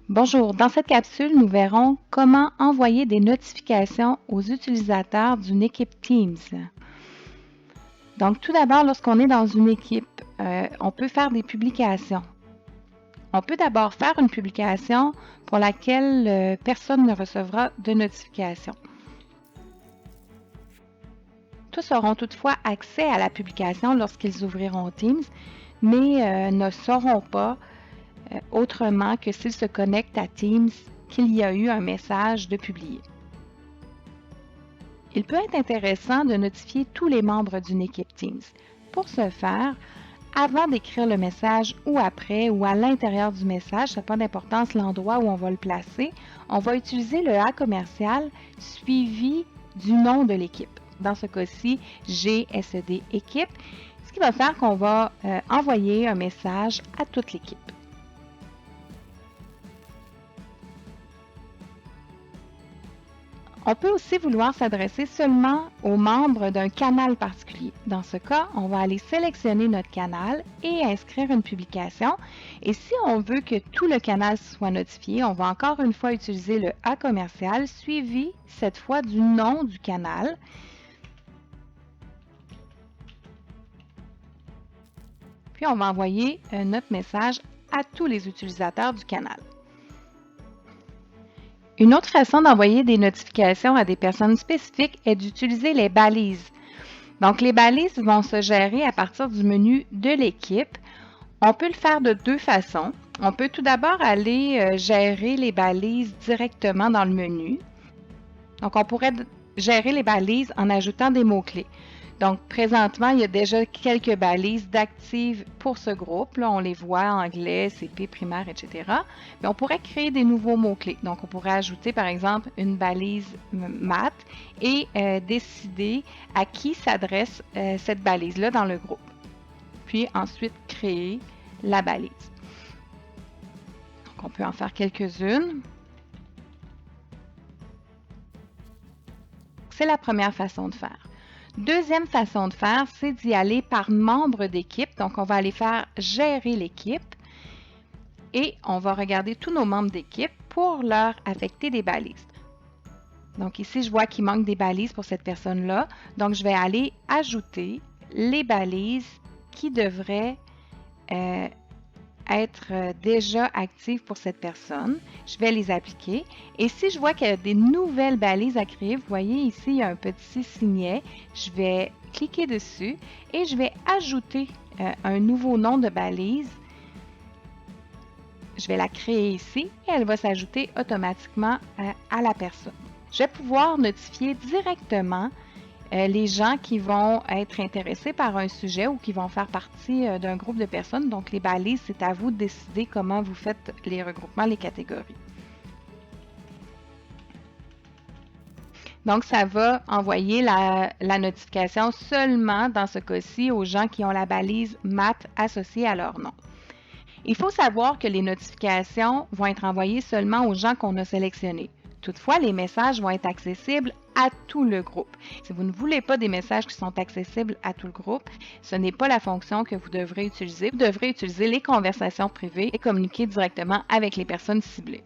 Bonjour, dans cette capsule, nous verrons comment envoyer des notifications aux utilisateurs d'une équipe Teams. Donc, tout d'abord, lorsqu'on est dans une équipe, on peut faire des publications. On peut d'abord faire une publication pour laquelle personne ne recevra de notification. Tous auront toutefois accès à la publication lorsqu'ils ouvriront Teams, mais ne sauront pas autrement que s'ils se connectent à Teams qu'il y a eu un message de publié. Il peut être intéressant de notifier tous les membres d'une équipe Teams. Pour ce faire, avant d'écrire le message ou après ou à l'intérieur du message, ça n'a pas d'importance l'endroit où on va le placer, on va utiliser le A commercial suivi du nom de l'équipe. Dans ce cas-ci, GSD équipe, ce qui va faire qu'on va envoyer un message à toute l'équipe. On peut aussi vouloir s'adresser seulement aux membres d'un canal particulier. Dans ce cas, on va aller sélectionner notre canal et inscrire une publication. Et si on veut que tout le canal soit notifié, on va encore une fois utiliser le A commercial suivi cette fois du nom du canal. Puis on va envoyer notre message à tous les utilisateurs du canal. Une autre façon d'envoyer des notifications à des personnes spécifiques est d'utiliser les balises. Donc, les balises vont se gérer à partir du menu de l'équipe. On peut le faire de deux façons. On peut tout d'abord aller gérer les balises directement dans le menu. Donc, on pourrait gérer les balises en ajoutant des mots-clés. Donc, présentement, il y a déjà quelques balises d'actives pour ce groupe. Là, on les voit, anglais, CP, primaire, etc. Mais on pourrait créer des nouveaux mots-clés. Donc, on pourrait ajouter, par exemple, une balise maths et décider à qui s'adresse cette balise-là dans le groupe. Puis ensuite, créer la balise. Donc, on peut en faire quelques-unes. C'est la première façon de faire. Deuxième façon de faire, c'est d'y aller par membre d'équipe. Donc, on va aller faire gérer l'équipe et on va regarder tous nos membres d'équipe pour leur affecter des balises. Donc, ici, je vois qu'il manque des balises pour cette personne-là. Donc, je vais aller ajouter les balises qui devraient être déjà actives pour cette personne. Je vais les appliquer. Et si je vois qu'il y a des nouvelles balises à créer, vous voyez ici, il y a un petit signet. Je vais cliquer dessus et je vais ajouter un nouveau nom de balise. Je vais la créer ici et elle va s'ajouter automatiquement à la personne. Je vais pouvoir notifier directement les gens qui vont être intéressés par un sujet ou qui vont faire partie d'un groupe de personnes. Donc, les balises, c'est à vous de décider comment vous faites les regroupements, les catégories. Donc, ça va envoyer la notification seulement, dans ce cas-ci, aux gens qui ont la balise maths associée à leur nom. Il faut savoir que les notifications vont être envoyées seulement aux gens qu'on a sélectionnés. Toutefois, les messages vont être accessibles à tout le groupe. Si vous ne voulez pas des messages qui sont accessibles à tout le groupe, ce n'est pas la fonction que vous devrez utiliser. Vous devrez utiliser les conversations privées et communiquer directement avec les personnes ciblées.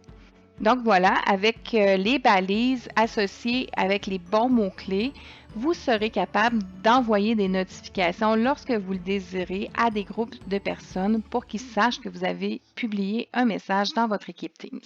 Donc voilà, avec les balises associées avec les bons mots-clés, vous serez capable d'envoyer des notifications lorsque vous le désirez à des groupes de personnes pour qu'ils sachent que vous avez publié un message dans votre équipe Teams.